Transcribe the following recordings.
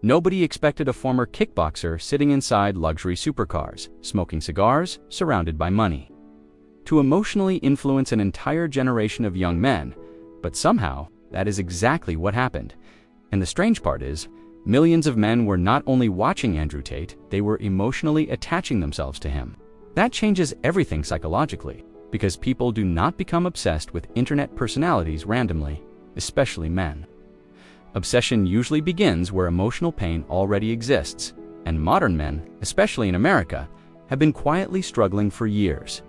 Nobody expected a former kickboxer sitting inside luxury supercars, smoking cigars, surrounded by money, to emotionally influence an entire generation of young men. But somehow, that is exactly what happened. And the strange part is, millions of men were not only watching Andrew Tate, they were emotionally attaching themselves to him. That changes everything psychologically, because people do not become obsessed with internet personalities randomly, especially men. Obsession usually begins where emotional pain already exists, and modern men, especially in America, have been quietly struggling for years.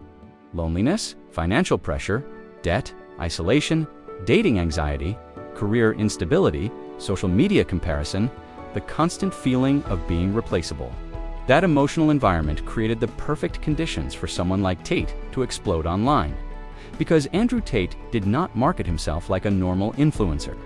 Loneliness, financial pressure, debt, isolation, dating anxiety, career instability, social media comparison, the constant feeling of being replaceable. That emotional environment created the perfect conditions for someone like Tate to explode online. Because Andrew Tate did not market himself like a normal influencer.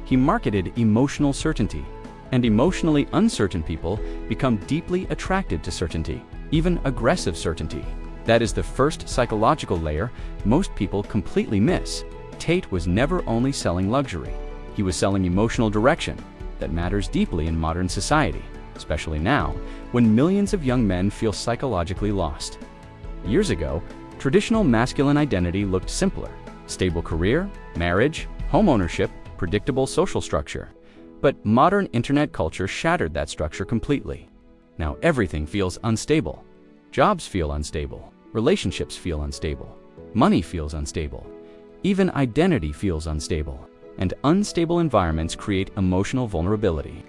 He marketed emotional certainty, and emotionally uncertain people become deeply attracted to certainty, even aggressive certainty. That is the first psychological layer most people completely miss. Tate was never only selling luxury. He was selling emotional direction that matters deeply in modern society, especially now, when millions of young men feel psychologically lost. Years ago, traditional masculine identity looked simpler: stable career, marriage, homeownership, predictable social structure. But modern internet culture shattered that structure completely. Now everything feels unstable. Jobs feel unstable. Relationships feel unstable. Money feels unstable. Even identity feels unstable. And unstable environments create emotional vulnerability.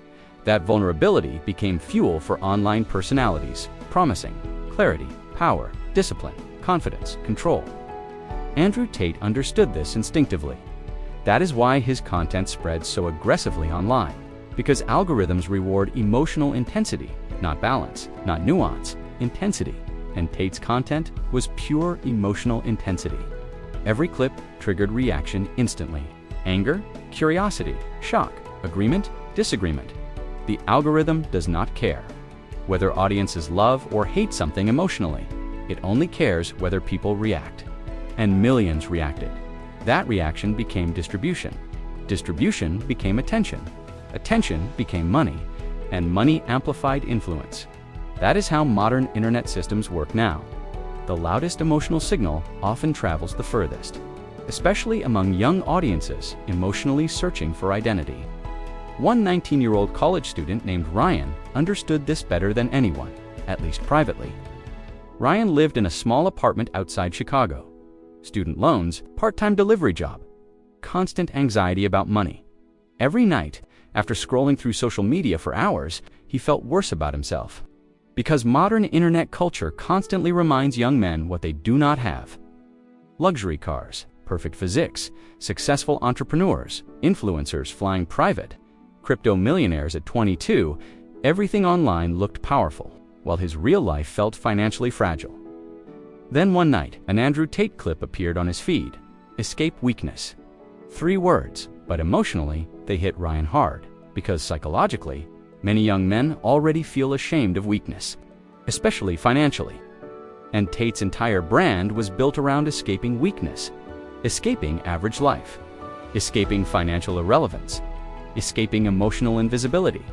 That vulnerability became fuel for online personalities, promising clarity, power, discipline, confidence, control. Andrew Tate understood this instinctively. That is why his content spreads so aggressively online, because algorithms reward emotional intensity, not balance, not nuance, intensity. And Tate's content was pure emotional intensity. Every clip triggered reaction instantly: anger, curiosity, shock, agreement, disagreement. The algorithm does not care whether audiences love or hate something emotionally. It only cares whether people react. And millions reacted. That reaction became distribution. Distribution became attention. Attention became money. And money amplified influence. That is how modern internet systems work now. The loudest emotional signal often travels the furthest, especially among young audiences emotionally searching for identity. One 19-year-old college student named Ryan understood this better than anyone, at least privately. Ryan lived in a small apartment outside Chicago. Student loans, part-time delivery job, constant anxiety about money. Every night, after scrolling through social media for hours, he felt worse about himself. Because modern internet culture constantly reminds young men what they do not have. Luxury cars, perfect physiques, successful entrepreneurs, influencers flying private, crypto millionaires at 22, everything online looked powerful, while his real life felt financially fragile. Then one night, an Andrew Tate clip appeared on his feed: escape weakness. 3 words, but emotionally, they hit Ryan hard, because psychologically, many young men already feel ashamed of weakness, especially financially. And Tate's entire brand was built around escaping weakness, escaping average life, escaping financial irrelevance, escaping emotional invisibility.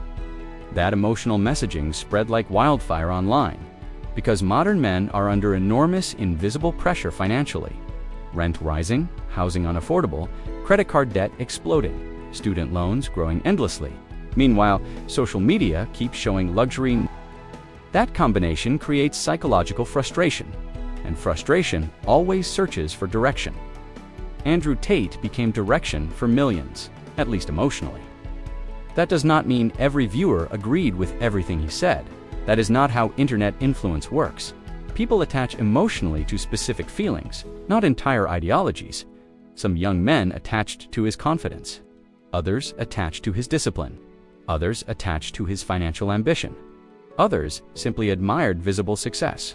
That emotional messaging spread like wildfire online, because modern men are under enormous invisible pressure financially. Rent rising, housing unaffordable, credit card debt exploding, student loans growing endlessly. Meanwhile, social media keeps showing luxury. That combination creates psychological frustration, and frustration always searches for direction. Andrew Tate became direction for millions, at least emotionally. That does not mean every viewer agreed with everything he said. That is not how internet influence works. People attach emotionally to specific feelings, not entire ideologies. Some young men attached to his confidence. Others attached to his discipline. Others attached to his financial ambition. Others simply admired visible success.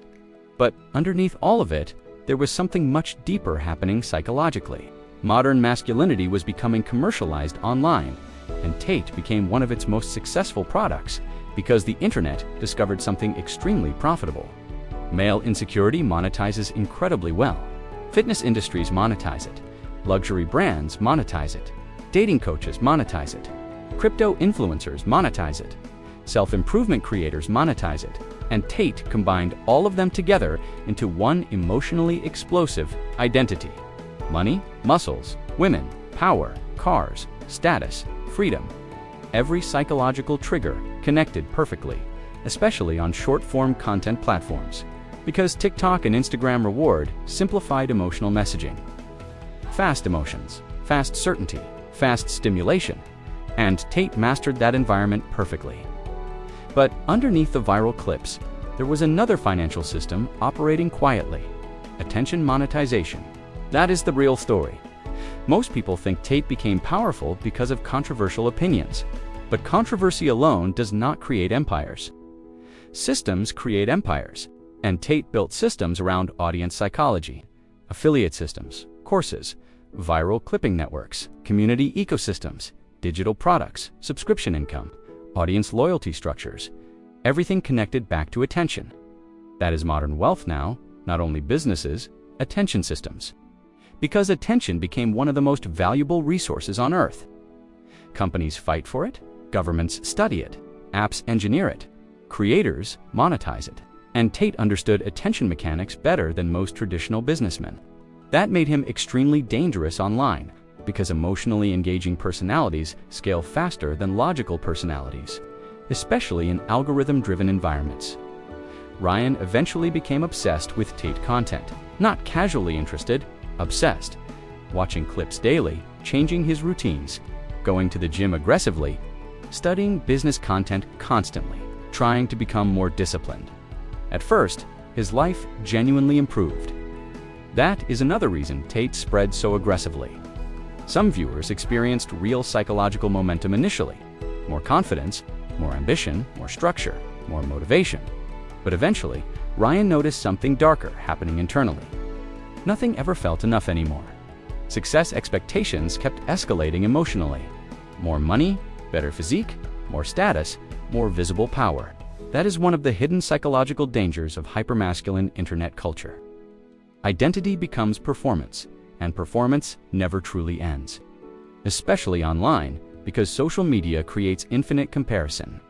But underneath all of it, there was something much deeper happening psychologically. Modern masculinity was becoming commercialized online, and Tate became one of its most successful products because the internet discovered something extremely profitable. Male insecurity monetizes incredibly well. Fitness industries monetize it. Luxury brands monetize it. Dating coaches monetize it. Crypto influencers monetize it. Self-improvement creators monetize it. And Tate combined all of them together into one emotionally explosive identity. Money, muscles, women, power, cars, status, freedom. Every psychological trigger connected perfectly, especially on short-form content platforms, because TikTok and Instagram reward simplified emotional messaging. Fast emotions, fast certainty, fast stimulation, and Tate mastered that environment perfectly. But underneath the viral clips, there was another financial system operating quietly: attention monetization. That is the real story. Most people think Tate became powerful because of controversial opinions, but controversy alone does not create empires. Systems create empires, and Tate built systems around audience psychology, affiliate systems, courses, viral clipping networks, community ecosystems, digital products, subscription income, audience loyalty structures, everything connected back to attention. That is modern wealth now, not only businesses, attention systems. Because attention became one of the most valuable resources on Earth. Companies fight for it, governments study it, apps engineer it, creators monetize it, and Tate understood attention mechanics better than most traditional businessmen. That made him extremely dangerous online, because emotionally engaging personalities scale faster than logical personalities, especially in algorithm-driven environments. Ryan eventually became obsessed with Tate content, not casually interested, obsessed, watching clips daily, changing his routines, going to the gym aggressively, studying business content constantly, trying to become more disciplined. At first, his life genuinely improved. That is another reason Tate spread so aggressively. Some viewers experienced real psychological momentum initially: more confidence, more ambition, more structure, more motivation. But eventually, Ryan noticed something darker happening internally. Nothing ever felt enough anymore. Success expectations kept escalating emotionally. More money, better physique, more status, more visible power. That is one of the hidden psychological dangers of hypermasculine internet culture. Identity becomes performance, and performance never truly ends. Especially online, because social media creates infinite comparison.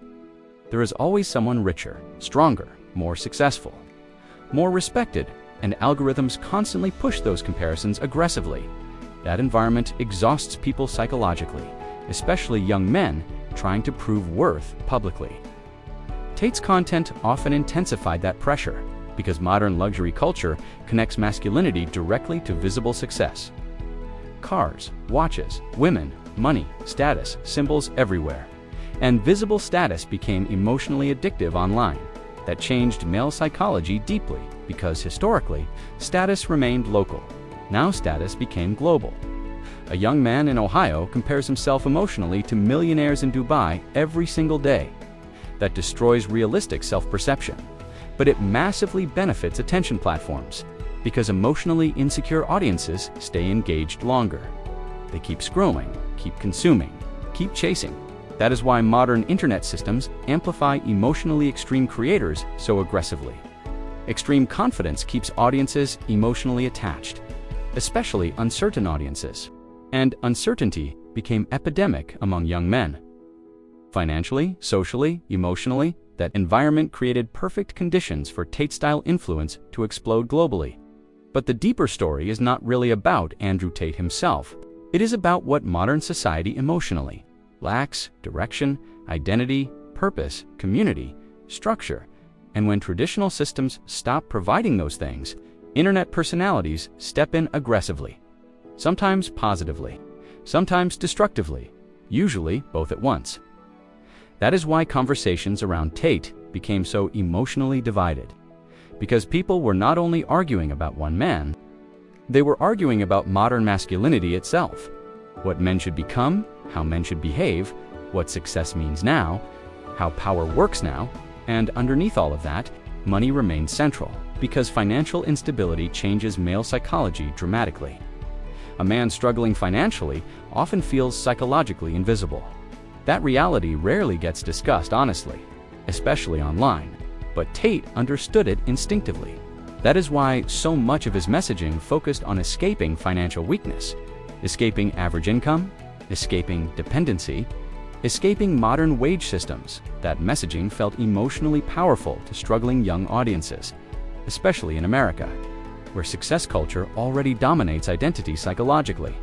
There is always someone richer, stronger, more successful, more respected, and algorithms constantly push those comparisons aggressively. That environment exhausts people psychologically, especially young men trying to prove worth publicly. Tate's content often intensified that pressure, because modern luxury culture connects masculinity directly to visible success. Cars, watches, women, money, status, symbols everywhere. And visible status became emotionally addictive online. That changed male psychology deeply, because historically, status remained local. Now status became global. A young man in Ohio compares himself emotionally to millionaires in Dubai every single day. That destroys realistic self-perception. But it massively benefits attention platforms, because emotionally insecure audiences stay engaged longer. They keep scrolling, keep consuming, keep chasing. That is why modern internet systems amplify emotionally extreme creators so aggressively. Extreme confidence keeps audiences emotionally attached, especially uncertain audiences. And uncertainty became epidemic among young men. Financially, socially, emotionally, that environment created perfect conditions for Tate-style influence to explode globally. But the deeper story is not really about Andrew Tate himself. It is about what modern society emotionally lacks: direction, identity, purpose, community, structure. And when traditional systems stop providing those things, internet personalities step in aggressively. Sometimes positively, sometimes destructively, usually both at once. That is why conversations around Tate became so emotionally divided. Because people were not only arguing about one man, they were arguing about modern masculinity itself. What men should become, how men should behave, what success means now, how power works now, and underneath all of that, money remains central, because financial instability changes male psychology dramatically. A man struggling financially often feels psychologically invisible. That reality rarely gets discussed honestly, especially online, but Tate understood it instinctively. That is why so much of his messaging focused on escaping financial weakness, escaping average income, escaping dependency, Escaping modern wage systems, that messaging felt emotionally powerful to struggling young audiences, especially in America, where success culture already dominates identity psychologically.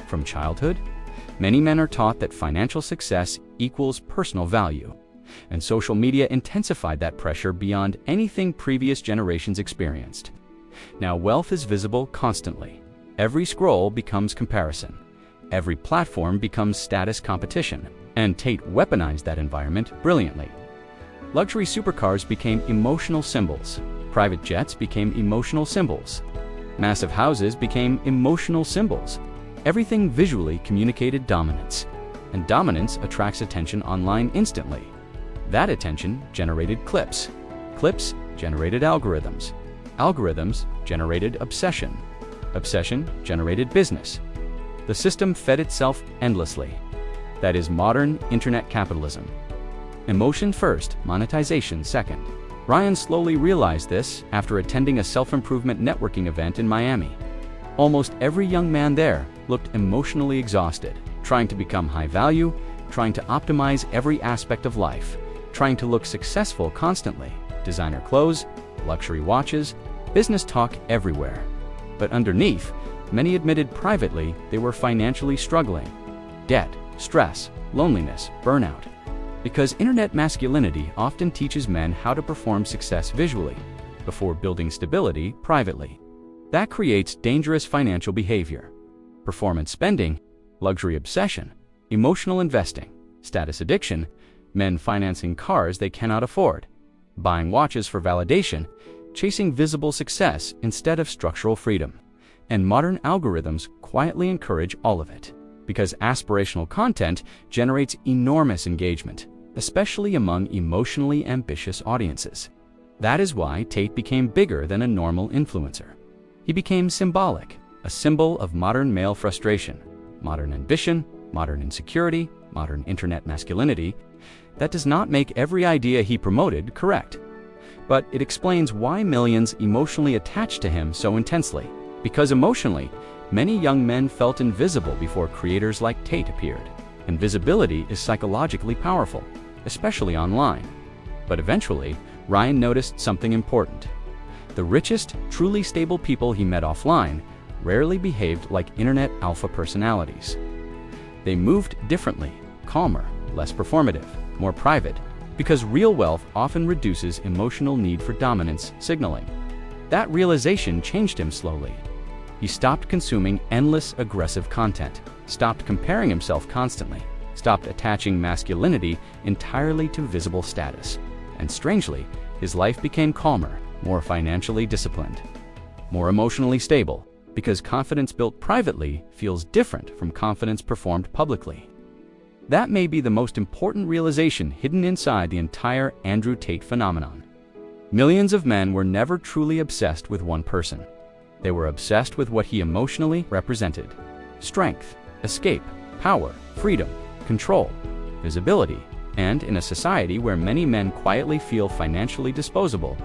From childhood, many men are taught that financial success equals personal value, and social media intensified that pressure beyond anything previous generations experienced. Now wealth is visible constantly. Every scroll becomes comparison. Every platform becomes status competition, and Tate weaponized that environment brilliantly. Luxury supercars became emotional symbols. Private jets became emotional symbols. Massive houses became emotional symbols. Everything visually communicated dominance, and dominance attracts attention online instantly. That attention generated clips. Clips generated algorithms. Algorithms generated obsession. Obsession generated business. The system fed itself endlessly. That is modern internet capitalism. Emotion first, monetization second. Ryan slowly realized this after attending a self-improvement networking event in Miami. Almost every young man there looked emotionally exhausted, trying to become high value, trying to optimize every aspect of life, trying to look successful constantly. Designer clothes, luxury watches, business talk everywhere. But underneath, many admitted privately they were financially struggling. Debt, stress, loneliness, burnout. Because internet masculinity often teaches men how to perform success visually, before building stability privately. That creates dangerous financial behavior. Performance spending, luxury obsession, emotional investing, status addiction, men financing cars they cannot afford, buying watches for validation, chasing visible success instead of structural freedom. And modern algorithms quietly encourage all of it, because aspirational content generates enormous engagement, especially among emotionally ambitious audiences. That is why Tate became bigger than a normal influencer. He became symbolic, a symbol of modern male frustration, modern ambition, modern insecurity, modern internet masculinity. That does not make every idea he promoted correct, but it explains why millions emotionally attached to him so intensely. Because emotionally, many young men felt invisible before creators like Tate appeared. Invisibility is psychologically powerful, especially online. But eventually, Ryan noticed something important. The richest, truly stable people he met offline rarely behaved like internet alpha personalities. They moved differently, calmer, less performative, more private, because real wealth often reduces emotional need for dominance signaling. That realization changed him slowly. He stopped consuming endless aggressive content, stopped comparing himself constantly, stopped attaching masculinity entirely to visible status. And strangely, his life became calmer, more financially disciplined, more emotionally stable, because confidence built privately feels different from confidence performed publicly. That may be the most important realization hidden inside the entire Andrew Tate phenomenon. Millions of men were never truly obsessed with one person. They were obsessed with what he emotionally represented: strength, escape, power, freedom, control, visibility. And in a society where many men quietly feel financially disposable,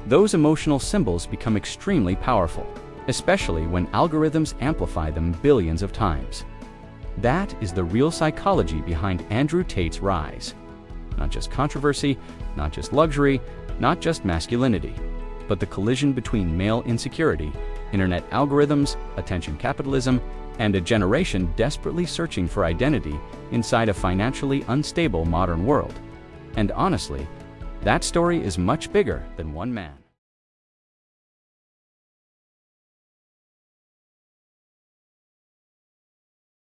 those emotional symbols become extremely powerful, especially when algorithms amplify them billions of times. That is the real psychology behind Andrew Tate's rise. Not just controversy, not just luxury, not just masculinity, but the collision between male insecurity, internet algorithms, attention capitalism, and a generation desperately searching for identity inside a financially unstable modern world. And honestly, that story is much bigger than one man.